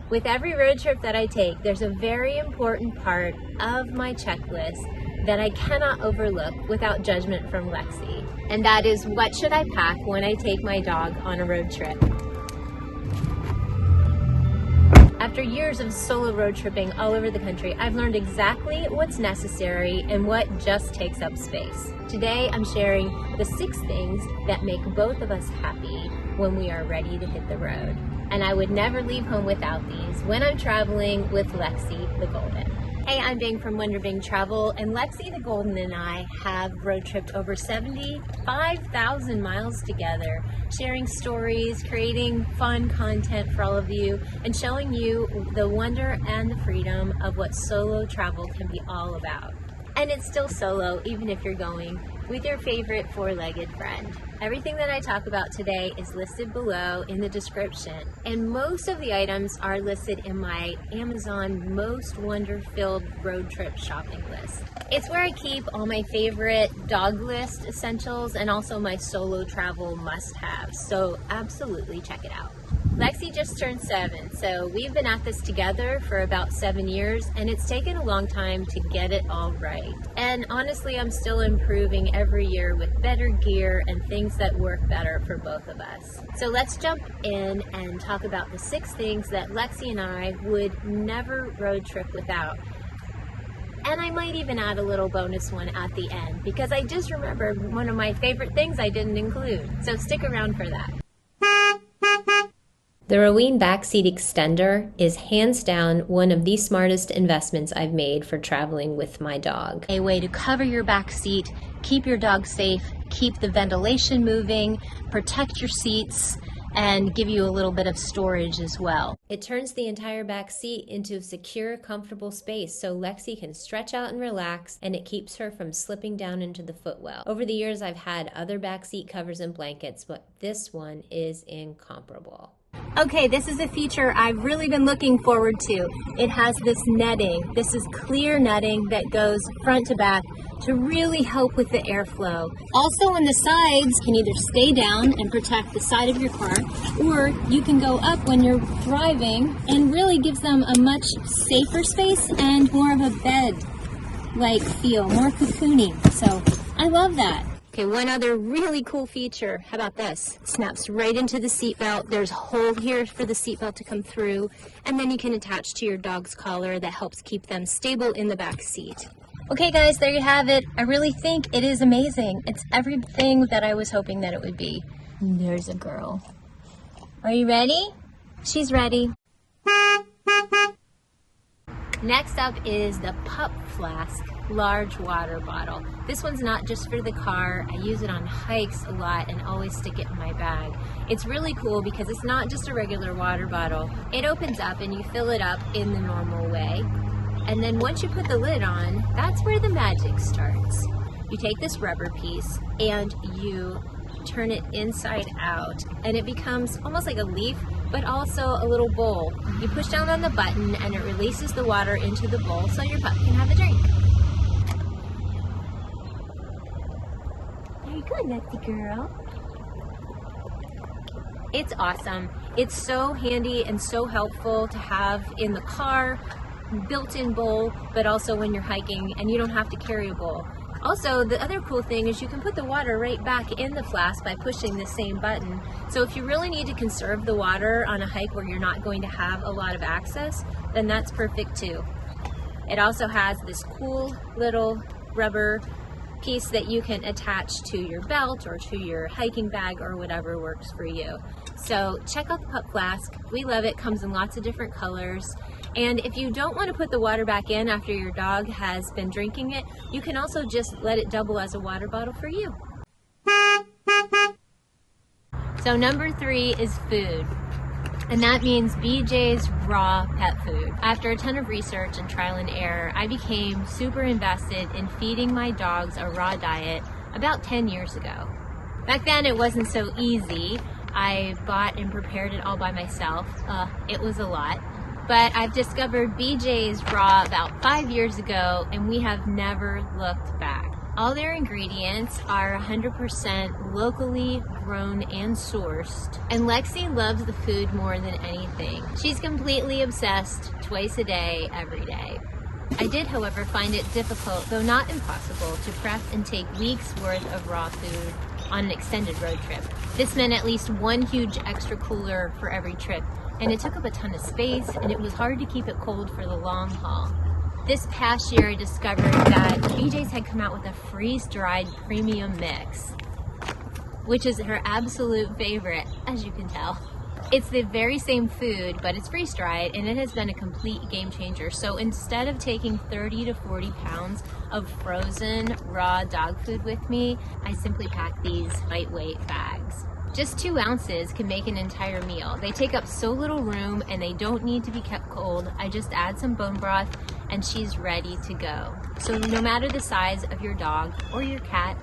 With every road trip that I take, there's a very important part of my checklist that I cannot overlook without judgment from Lexi. And that is, what should I pack when I take my dog on a road trip? After years of solo road tripping all over the country, I've learned exactly what's necessary and what just takes up space. Today, I'm sharing the 6 things that make both of us happy when we are ready to hit the road. And I would never leave home without these when I'm traveling with Lexi the Golden. Hey, I'm Bing from Wondercide Travel, and Lexi the Golden and I have road tripped over 75,000 miles together, sharing stories, creating fun content for all of you, and showing you the wonder and the freedom of what solo travel can be all about. And it's still solo, even if you're going with your favorite 4-legged friend. Everything that I talk about today is listed below in the description, and most of the items are listed in my Amazon Most Wonder-Filled Road Trip shopping list. It's where I keep all my favorite dog list essentials and also my solo travel must-haves, so absolutely check it out. Lexi just turned 7, so we've been at this together for about 7 years, and it's taken a long time to get it all right. And honestly, I'm still improving every year with better gear and things that work better for both of us. So let's jump in and talk about the 6 things that Lexi and I would never road trip without. And I might even add a little bonus one at the end, because I just remembered one of my favorite things I didn't include. So stick around for that. The Rouwinne Back Seat Extender is hands down one of the smartest investments I've made for traveling with my dog. A way to cover your back seat, keep your dog safe, keep the ventilation moving, protect your seats, and give you a little bit of storage as well. It turns the entire back seat into a secure, comfortable space so Lexi can stretch out and relax, and it keeps her from slipping down into the footwell. Over the years, I've had other back seat covers and blankets, but this one is incomparable. Okay, this is a feature I've really been looking forward to. It has this netting. This is clear netting that goes front to back to really help with the airflow. Also on the sides can either stay down and protect the side of your car, or you can go up when you're driving, and really gives them a much safer space and more of a bed-like feel, more cocooning. So I love that. Okay, one other really cool feature, how about this? It snaps right into the seatbelt. There's a hole here for the seatbelt to come through, and then you can attach to your dog's collar that helps keep them stable in the back seat. Okay guys, there you have it. I really think it is amazing. It's everything that I was hoping that it would be. And there's a girl. Are you ready? She's ready. Next up is the Pupflask Large Water Bottle. This one's not just for the car. I use it on hikes a lot and always stick it in my bag. It's really cool because it's not just a regular water bottle. It opens up and you fill it up in the normal way. And then once you put the lid on, that's where the magic starts. You take this rubber piece and you turn it inside out, and it becomes almost like a leaf, but also a little bowl. You push down on the button and it releases the water into the bowl so your pup can have a drink. Very good, Lexi girl. It's awesome. It's so handy and so helpful to have in the car, built-in bowl, but also when you're hiking and you don't have to carry a bowl. Also, the other cool thing is you can put the water right back in the flask by pushing the same button. So if you really need to conserve the water on a hike where you're not going to have a lot of access, then that's perfect too. It also has this cool little rubber piece that you can attach to your belt or to your hiking bag or whatever works for you. So check out the Pupflask. We love it. Comes in lots of different colors. And if you don't want to put the water back in after your dog has been drinking it, you can also just let it double as a water bottle for you. So number 3 is food. And that means BJ's raw pet food. After a ton of research and trial and error, I became super invested in feeding my dogs a raw diet about 10 years ago. Back then it wasn't so easy. I bought and prepared it all by myself. It was a lot. But I've discovered BJ's Raw about 5 years ago, and we have never looked back. All their ingredients are 100% locally grown and sourced. And Lexi loves the food more than anything. She's completely obsessed twice a day, every day. I did, however, find it difficult, though not impossible, to prep and take weeks worth of raw food on an extended road trip. This meant at least one huge extra cooler for every trip, and it took up a ton of space, and it was hard to keep it cold for the long haul. This past year, I discovered that BJ's had come out with a freeze-dried premium mix, which is her absolute favorite, as you can tell. It's the very same food, but it's freeze-dried, and it has been a complete game changer. So instead of taking 30 to 40 pounds of frozen raw dog food with me, I simply pack these lightweight bags. Just 2 ounces can make an entire meal. They take up so little room and they don't need to be kept cold. I just add some bone broth and she's ready to go. So no matter the size of your dog or your cat,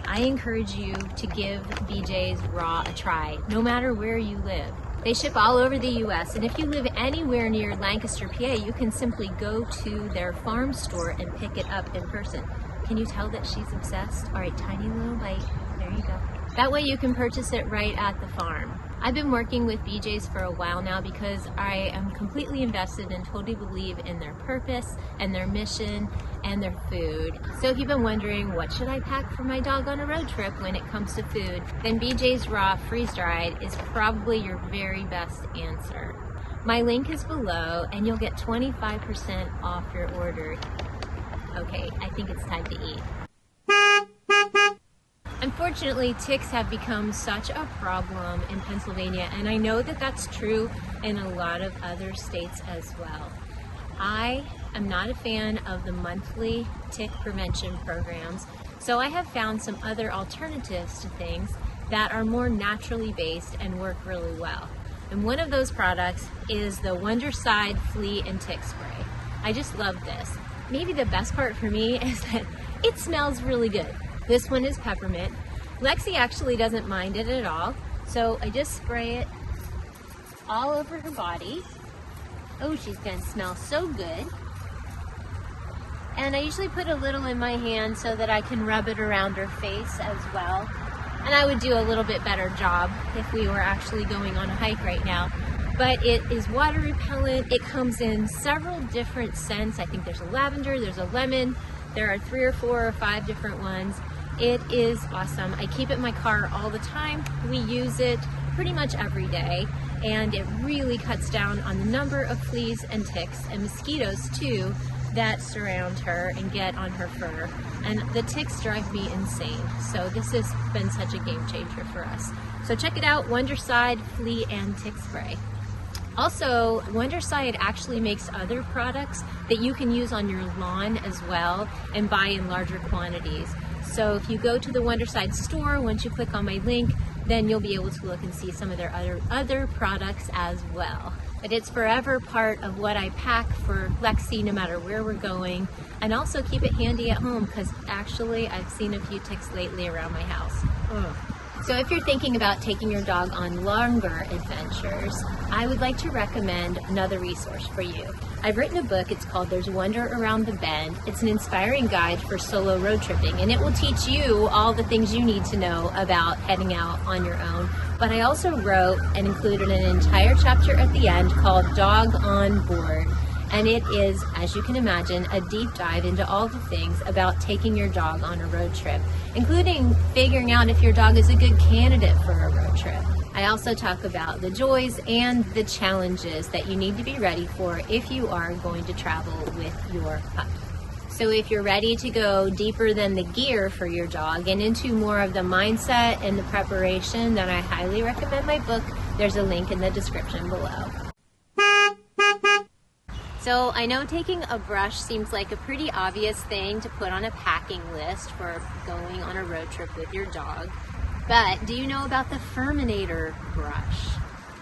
I encourage you to give BJ's Raw a try, no matter where you live. They ship all over the US, and if you live anywhere near Lancaster, PA, you can simply go to their farm store and pick it up in person. Can you tell that she's obsessed? All right, tiny little bite. There you go. That way you can purchase it right at the farm. I've been working with BJ's for a while now because I am completely invested and totally believe in their purpose and their mission and their food. So if you've been wondering what should I pack for my dog on a road trip when it comes to food, then BJ's Raw Freeze-Dried is probably your very best answer. My link is below and you'll get 25% off your order. Okay, I think it's time to eat. Unfortunately, ticks have become such a problem in Pennsylvania, and I know that that's true in a lot of other states as well. I am not a fan of the monthly tick prevention programs, so I have found some other alternatives to things that are more naturally based and work really well. And one of those products is the Wondercide Flea and Tick Spray. I just love this. Maybe the best part for me is that it smells really good. This one is peppermint. Lexi actually doesn't mind it at all, so I just spray it all over her body. Oh, she's gonna smell so good. And I usually put a little in my hand so that I can rub it around her face as well. And I would do a little bit better job if we were actually going on a hike right now. But it is water repellent. It comes in several different scents. I think there's a lavender, there's a lemon, there are 3 or 4 or 5 different ones. It is awesome. I keep it in my car all the time. We use it pretty much every day, and it really cuts down on the number of fleas and ticks and mosquitoes too that surround her and get on her fur. And the ticks drive me insane. So this has been such a game changer for us. So check it out, Wondercide Flea and Tick Spray. Also, Wondercide actually makes other products that you can use on your lawn as well and buy in larger quantities. So if you go to the Wondercide store, once you click on my link, then you'll be able to look and see some of their other products as well. But it's forever part of what I pack for Lexi no matter where we're going, and also keep it handy at home because actually I've seen a few ticks lately around my house. So if you're thinking about taking your dog on longer adventures, I would like to recommend another resource for you. I've written a book, it's called There's Wonder Around the Bend. It's an inspiring guide for solo road tripping, and it will teach you all the things you need to know about heading out on your own. But I also wrote and included an entire chapter at the end called Dog on Board. And it is, as you can imagine, a deep dive into all the things about taking your dog on a road trip, including figuring out if your dog is a good candidate for a road trip. I also talk about the joys and the challenges that you need to be ready for if you are going to travel with your pup. So if you're ready to go deeper than the gear for your dog and into more of the mindset and the preparation, then I highly recommend my book. There's a link in the description below. So I know taking a brush seems like a pretty obvious thing to put on a packing list for going on a road trip with your dog, but do you know about the Furminator brush?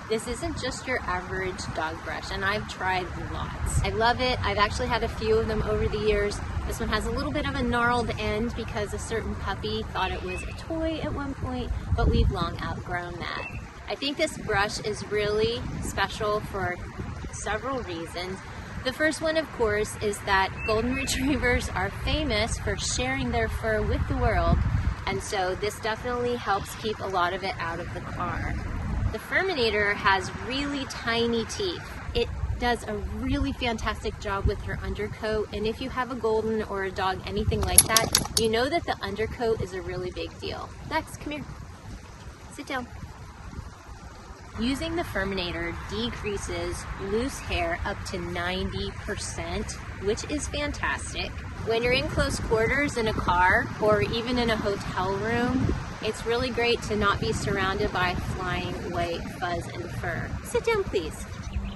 This isn't just your average dog brush, and I've tried lots. I love it. I've actually had a few of them over the years. This one has a little bit of a gnarled end because a certain puppy thought it was a toy at one point, but we've long outgrown that. I think this brush is really special for several reasons. The first one, of course, is that golden retrievers are famous for sharing their fur with the world, and so this definitely helps keep a lot of it out of the car. The Furminator has really tiny teeth. It does a really fantastic job with her undercoat, and if you have a golden or a dog, anything like that, you know that the undercoat is a really big deal. Lex, come here. Sit down. Using the Furminator decreases loose hair up to 90%, which is fantastic. When you're in close quarters in a car or even in a hotel room, it's really great to not be surrounded by flying white fuzz and fur. Sit down, please.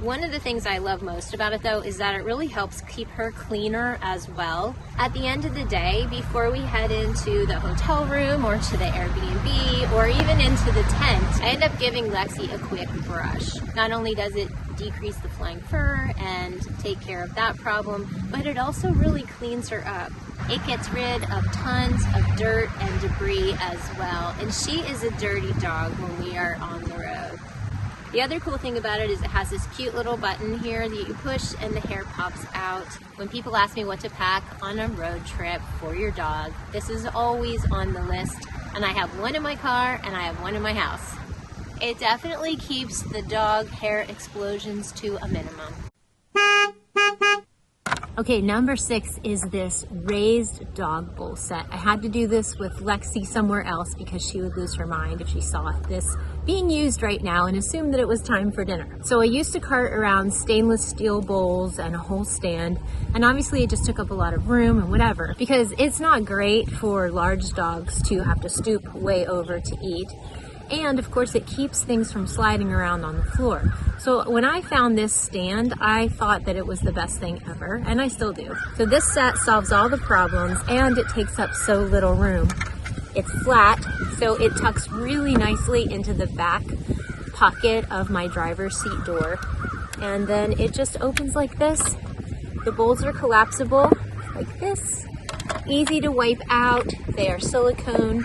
One of the things I love most about it though is that it really helps keep her cleaner as well. At the end of the day, before we head into the hotel room or to the Airbnb or even into the tent, I end up giving Lexi a quick brush. Not only does it decrease the flying fur and take care of that problem, but it also really cleans her up. It gets rid of tons of dirt and debris as well, and she is a dirty dog when we are on the road. The other cool thing about it is it has this cute little button here that you push and the hair pops out. When people ask me what to pack on a road trip for your dog, this is always on the list, and I have one in my car and I have one in my house. It definitely keeps the dog hair explosions to a minimum. Okay, number 6 is this raised dog bowl set. I had to do this with Lexi somewhere else because she would lose her mind if she saw this being used right now and assume that it was time for dinner. So I used to cart around stainless steel bowls and a whole stand, and obviously it just took up a lot of room and whatever, because it's not great for large dogs to have to stoop way over to eat. And of course it keeps things from sliding around on the floor. So when I found this stand, I thought that it was the best thing ever, and I still do. So this set solves all the problems, and it takes up so little room. It's flat, so it tucks really nicely into the back pocket of my driver's seat door. And then it just opens like this. The bowls are collapsible like this. Easy to wipe out. They are silicone,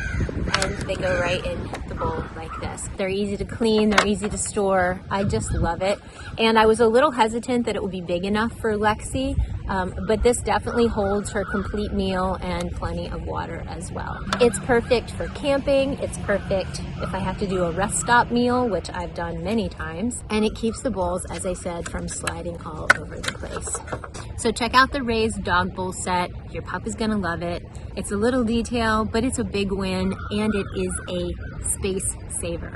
and they go right in the bowl like this. They're easy to clean, they're easy to store. I just love it. And I was a little hesitant that it would be big enough for Lexi, but this definitely holds her complete meal and plenty of water as well. It's perfect for camping. It's perfect if I have to do a rest stop meal, which I've done many times. And it keeps the bowls, as I said, from sliding all over the place. So check out the raised dog bowl set. Your pup is gonna love it. It's a little detail, but it's a big win, and it is a space saver.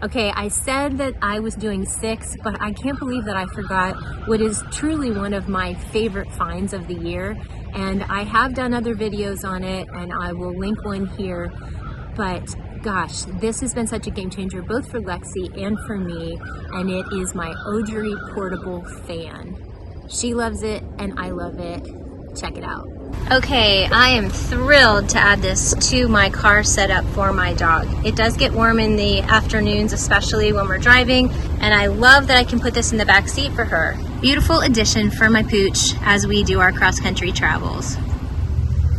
Okay, I said that I was doing 6, but I can't believe that I forgot what is truly one of my favorite finds of the year. And I have done other videos on it, and I will link one here. But gosh, this has been such a game changer, both for Lexi and for me, and it is my Ogery portable fan. She loves it, and I love it. Check it out. Okay, I am thrilled to add this to my car setup for my dog. It does get warm in the afternoons, especially when we're driving, and I love that I can put this in the back seat for her. Beautiful addition for my pooch as we do our cross-country travels.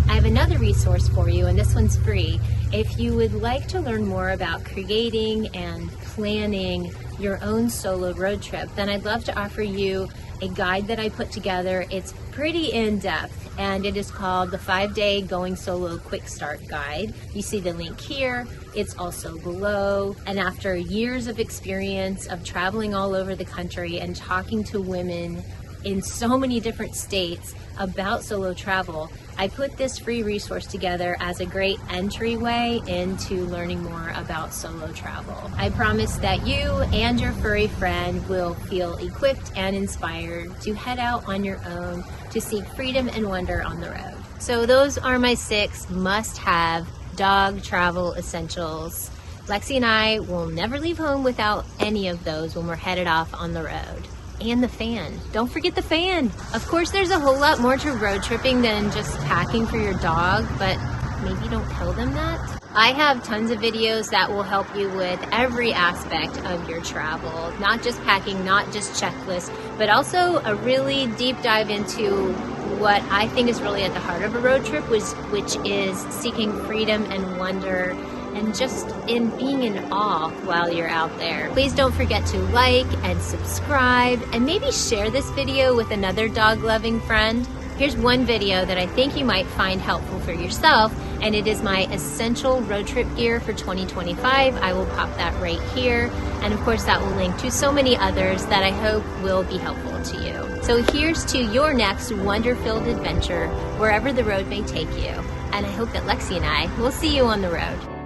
I have another resource for you, and this one's free. If you would like to learn more about creating and planning your own solo road trip, then I'd love to offer you a guide that I put together. It's pretty in-depth, and it is called the 5-Day Going Solo Quick Start Guide. You see the link here. It's also below. And after years of experience of traveling all over the country and talking to women in so many different states about solo travel, I put this free resource together as a great entryway into learning more about solo travel. I promise that you and your furry friend will feel equipped and inspired to head out on your own to seek freedom and wonder on the road. So those are my 6 must-have dog travel essentials. Lexi and I will never leave home without any of those when we're headed off on the road. And the fan. Don't forget the fan. Of course, there's a whole lot more to road tripping than just packing for your dog, but maybe don't tell them that. I have tons of videos that will help you with every aspect of your travel, not just packing, not just checklists, but also a really deep dive into what I think is really at the heart of a road trip, which is seeking freedom and wonder and just in being in awe while you're out there. Please don't forget to like and subscribe, and maybe share this video with another dog-loving friend. Here's one video that I think you might find helpful for yourself, and it is my essential road trip gear for 2025. I will pop that right here, and of course that will link to so many others that I hope will be helpful to you. So here's to your next wonder-filled adventure, wherever the road may take you. And I hope that Lexi and I will see you on the road.